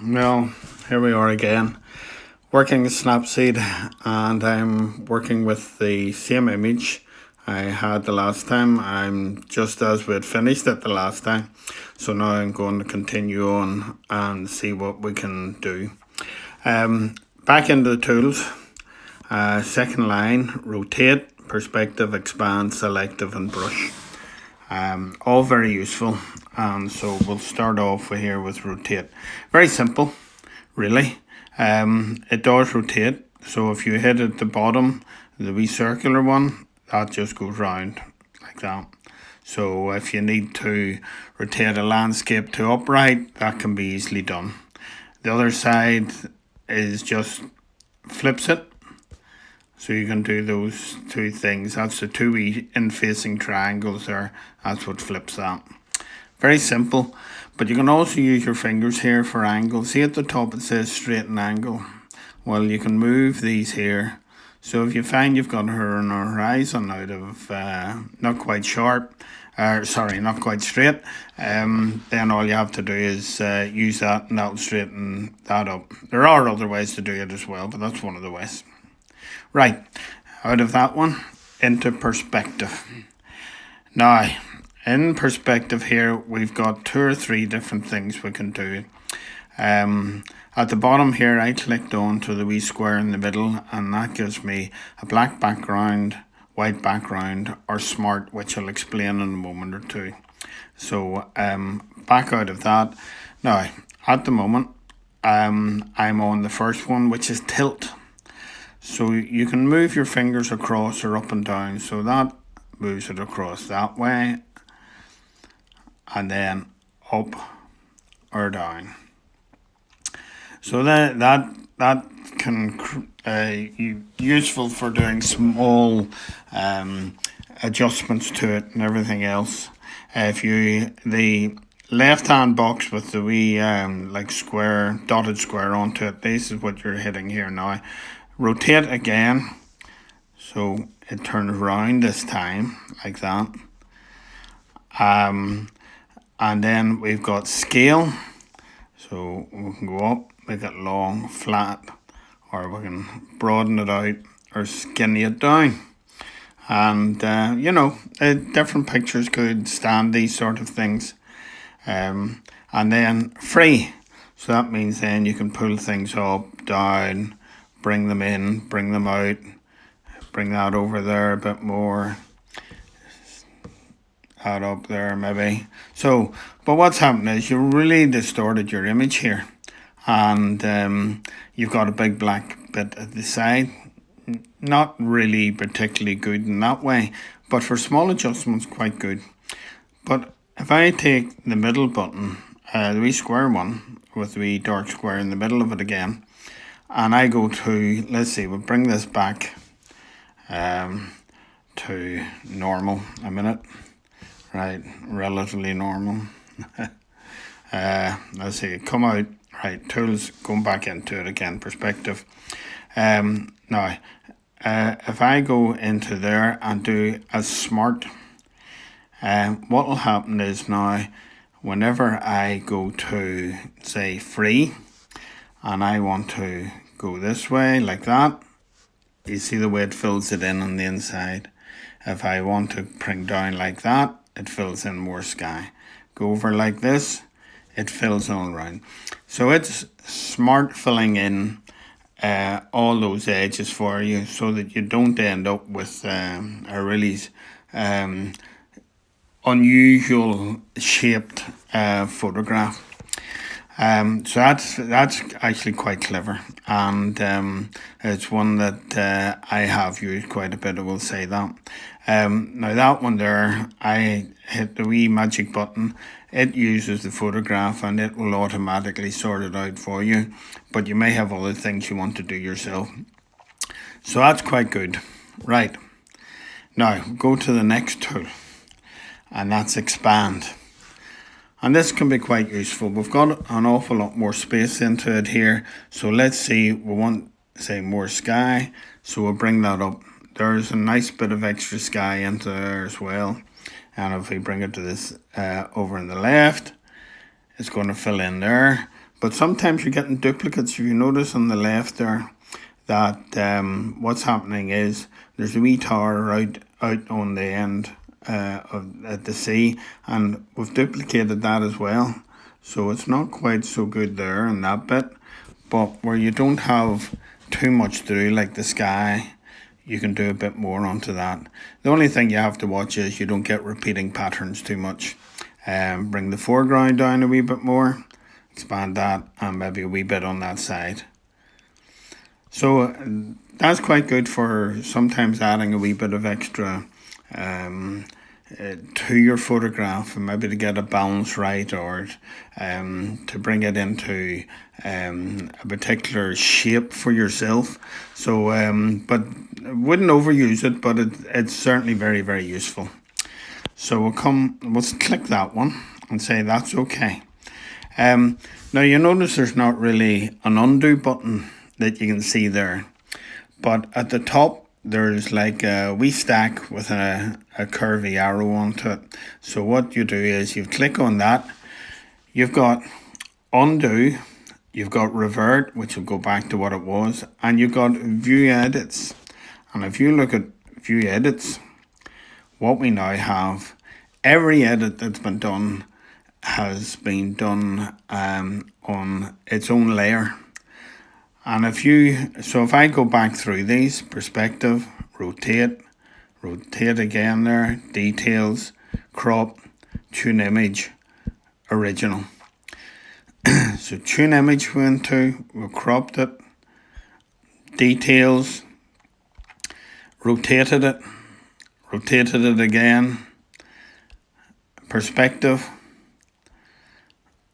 Well, here we are again, working with Snapseed, and I'm working with the same image I had the last time. I'm just as we had finished it the last time, so now I'm going to continue on and see what we can do. Back into the tools, second line, rotate, perspective, expand, selective and brush. All very useful, and so we'll start off here with rotate. Very simple, really. It does rotate, so if you hit at the bottom, the wee circular one, that just goes round like that. So if you need to rotate a landscape to upright, that can be easily done. The other side is just flips it. So you can do those two things. That's the two in-facing triangles there. That's what flips that. Very simple. But you can also use your fingers here for angles. See at the top it says straighten angle. Well, you can move these here. So if you find you've got her on a horizon out of not quite sharp, not quite straight, then all you have to do is use that and that'll straighten that up. There are other ways to do it as well, but that's one of the ways. Right, out of that one, into perspective. Now, in perspective here, we've got 2 or 3 different things we can do. At the bottom here, I clicked on to the wee square in the middle, and that gives me a black background, white background, or smart, which I'll explain in a moment or two. So, back out of that. Now, at the moment, I'm on the first one, which is tilt. So you can move your fingers across or up and down. So that moves it across that way. And then up or down. So that can useful for doing small adjustments to it and everything else. If the left hand box with the wee like square, dotted square onto it, this is what you're hitting here now. Rotate again, so it turns round this time, like that. And then we've got scale, so we can go up, make it long, flat, or we can broaden it out or skinny it down. And, different pictures could stand these sort of things. And then free, so that means then you can pull things up, down, bring them in, bring them out, bring that over there a bit more, add up there maybe. So, but what's happened is you really distorted your image here, and you've got a big black bit at the side. Not really particularly good in that way, but for small adjustments, quite good. But if I take the middle button, the wee square one, with the wee dark square in the middle of it again, and I go to, let's see, we'll bring this back to normal a minute. Right, relatively normal. Let's see, come out. Right, tools, going back into it again, perspective. Now, if I go into there and do a smart, what will happen is now, whenever I go to, say, free, and I want to go this way, like that, you see the way it fills it in on the inside. If I want to bring down like that, it fills in more sky. Go over like this, it fills all around. So it's smart filling in all those edges for you, so that you don't end up with a really unusual shaped photograph. So that's actually quite clever, and it's one that I have used quite a bit, I will say that. Now that one there, I hit the wee magic button. It uses the photograph and it will automatically sort it out for you, but you may have other things you want to do yourself. So that's quite good. Right, now go to the next tool, and that's expand. And this can be quite useful. We've got an awful lot more space into it here. So let's see, we want, say, more sky. So we'll bring that up. There's a nice bit of extra sky into there as well. And if we bring it to this over on the left, it's going to fill in there. But sometimes you're getting duplicates. If you notice on the left there that what's happening is there's a wee tower out on the end at the sea, and we've duplicated that as well. So it's not quite so good there in that bit. But where you don't have too much through, like the sky, you can do a bit more onto that. The only thing you have to watch is you don't get repeating patterns too much. Bring the foreground down a wee bit more, expand that, and maybe a wee bit on that side. So that's quite good for sometimes adding a wee bit of extra to your photograph, and maybe to get a balance right, or to bring it into a particular shape for yourself. So but I wouldn't overuse it, but it's certainly very, very useful. So we'll click that one and say that's okay. Now you notice there's not really an undo button that you can see there, but at the top there's like a wee stack with a curvy arrow onto it. So what you do is you click on that, you've got undo, you've got revert, which will go back to what it was, and you've got view edits. And if you look at view edits, what we now have, every edit that's been done has been done on its own layer. And if I go back through these, perspective, rotate again there, details, crop, tune image, original. So tune image went to, we cropped it, details, rotated it again, perspective,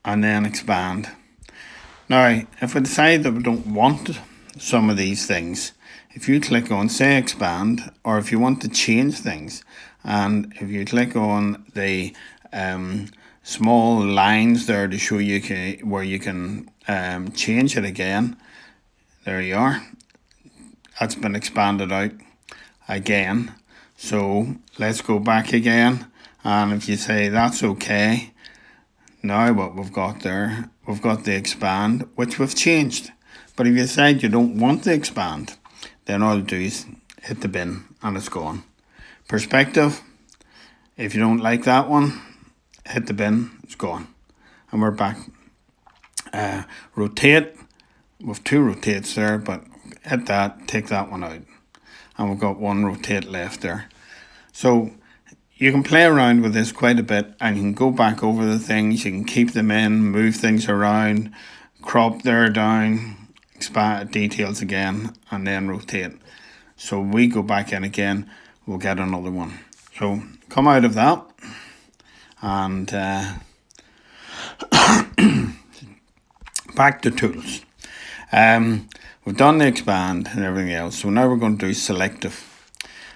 and then expand. Now, if we decide that we don't want some of these things, if you click on, say, expand, or if you want to change things, and if you click on the small lines there to show you where you can change it again, there you are. That's been expanded out again. So let's go back again, and if you say that's okay, now what we've got there, we've got the expand, which we've changed. But if you decide you don't want to expand, then all you do is hit the bin and it's gone. Perspective, if you don't like that one, hit the bin, it's gone. And we're back. Rotate, we've two rotates there, but hit that, take that one out. And we've got one rotate left there. So you can play around with this quite a bit, and you can go back over the things, you can keep them in, move things around, crop there down, expand details again, and then rotate. So we go back in again, we'll get another one. So come out of that, and back to tools. We've done the expand and everything else, so now we're going to do selective.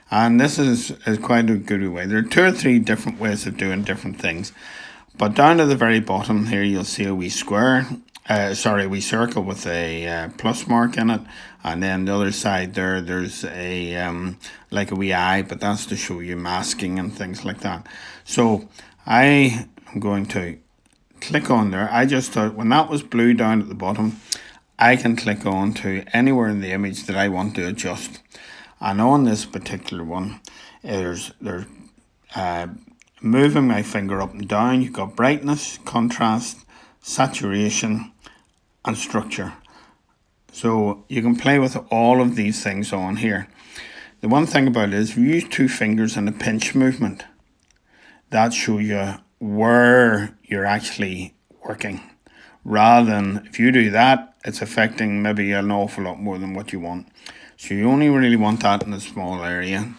And this is quite a good way. There are 2 or 3 different ways of doing different things. But down at the very bottom here, you'll see a wee square. A wee circle with a plus mark in it. And then the other side there's a like a wee eye, but that's to show you masking and things like that. So I am going to click on there. I just thought when that was blue down at the bottom, I can click on to anywhere in the image that I want to adjust. And on this particular one, there's moving my finger up and down. You've got brightness, contrast, saturation, and structure. So you can play with all of these things on here. The one thing about it is if you use 2 fingers and a pinch movement, that shows you where you're actually working. Rather than if you do that, it's affecting maybe an awful lot more than what you want. So you only really want that in a small area.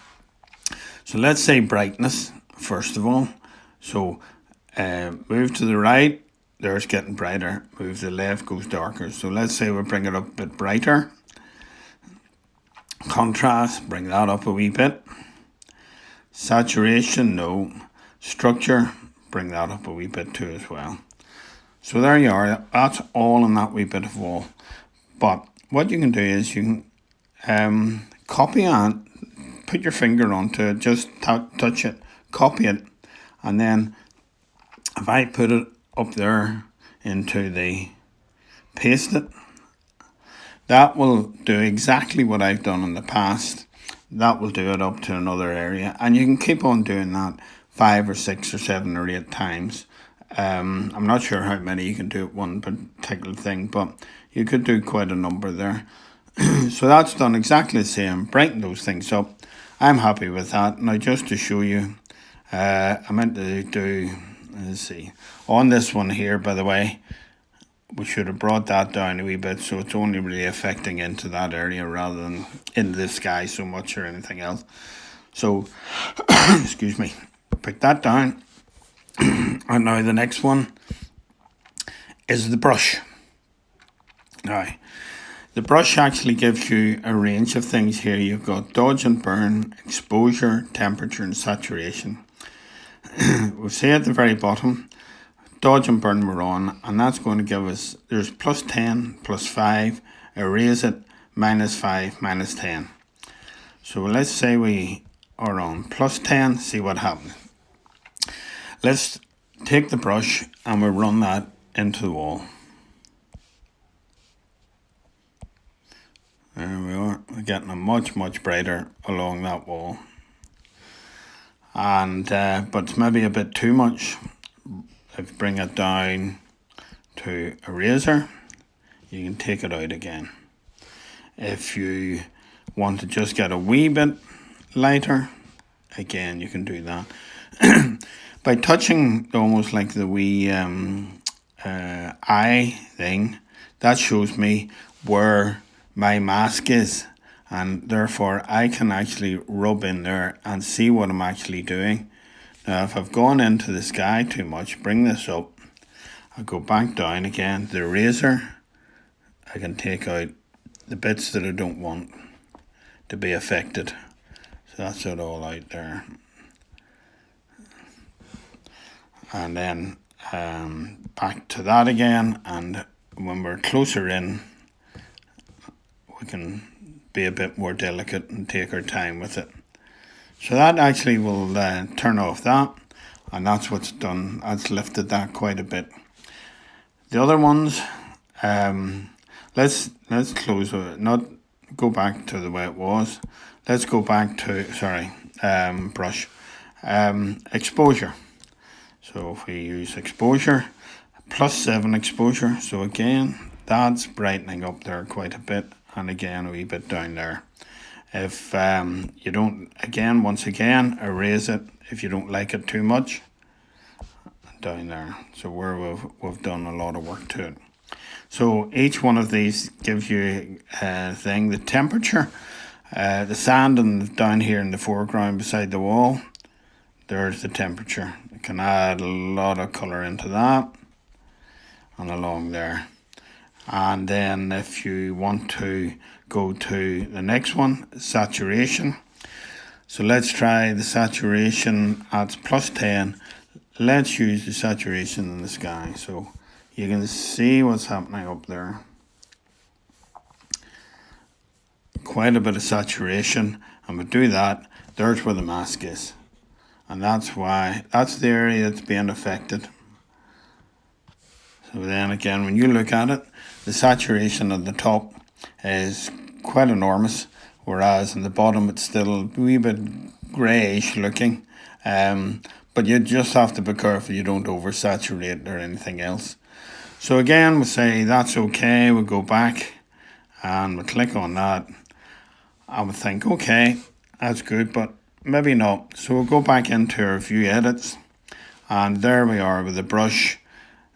So let's say brightness, first of all. So move to the right, there it's getting brighter. Move to the left, goes darker. So let's say we bring it up a bit brighter. Contrast, bring that up a wee bit. Saturation, no. Structure, bring that up a wee bit too as well. So there you are, that's all in that wee bit of wall. But what you can do is you can copy and put your finger onto it, just touch it, copy it, and then if I put it up there into the paste it. That will do exactly what I've done in the past. That will do it up to another area, and you can keep on doing that 5 or 6 or 7 or 8 times. I'm not sure how many you can do at one particular thing, but you could do quite a number there. So that's done exactly the same, brighten those things up. I'm happy with that. Now just to show you, I meant to do, let's see, on this one here, by the way, we should have brought that down a wee bit so it's only really affecting into that area rather than in the sky so much or anything else. So, excuse me, pick that down. And now the next one is the brush. Now, the brush actually gives you a range of things here. You've got dodge and burn, exposure, temperature and saturation. We'll see at the very bottom, dodge and burn we're on, and that's going to give us, there's plus 10, plus 5, erase it, minus 5, minus 10. So let's say we are on plus 10, see what happens. Let's take the brush and we'll run that into the wall. There we are, we're getting a much brighter along that wall. And but it's maybe a bit too much. If you bring it down to eraser, you can take it out again. If you want to just get a wee bit lighter, again you can do that. By touching almost like the wee eye thing, that shows me where my mask is, and therefore I can actually rub in there and see what I'm actually doing. Now if I've gone into the sky too much, bring this up, I'll go back down again, the eraser, I can take out the bits that I don't want to be affected. So that's it all out there. And then back to that again, and when we're closer in, we can be a bit more delicate and take our time with it. So that actually will turn off that, and that's what's done. That's lifted that quite a bit. The other ones, let's close it, not go back to the way it was. Let's go back to, brush, exposure. So if we use exposure, plus 7 exposure, so again, that's brightening up there quite a bit, and again, a wee bit down there. If you don't, once again, erase it if you don't like it too much, down there. So where we've done a lot of work to it. So each one of these gives you a thing, the temperature, the sand and down here in the foreground beside the wall, there's the temperature. You can add a lot of colour into that and along there. And then if you want to go to the next one, saturation. So let's try the saturation at plus 10. Let's use the saturation in the sky. So you can see what's happening up there. Quite a bit of saturation. And we do that, there's where the mask is. And that's the area that's being affected. So then again, when you look at it, the saturation at the top is quite enormous, whereas in the bottom it's still a wee bit greyish looking. But you just have to be careful you don't oversaturate or anything else. So again, we say that's okay, we'll go back and we click on that. I would think, okay, that's good, but maybe not. So we'll go back into our view edits, and there we are with the brush.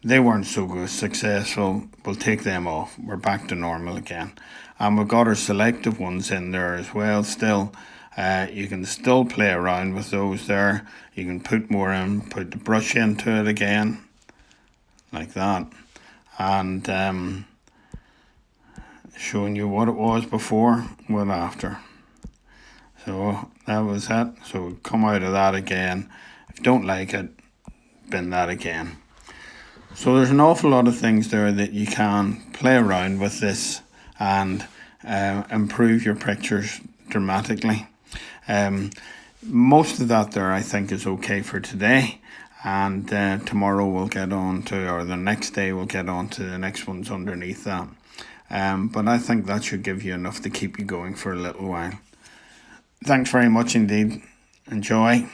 They weren't so successful. We'll take them off. We're back to normal again. And we've got our selective ones in there as well still. You can still play around with those there. You can put more in, put the brush into it again, like that. And showing you what it was before, what after. So that was it. So come out of that again. If you don't like it, bin that again. So there's an awful lot of things there that you can play around with this and improve your pictures dramatically. Most of that there I think is okay for today. and tomorrow we'll get on to, or the next day we'll get on to the next ones underneath that. But I think that should give you enough to keep you going for a little while. Thanks very much indeed. Enjoy.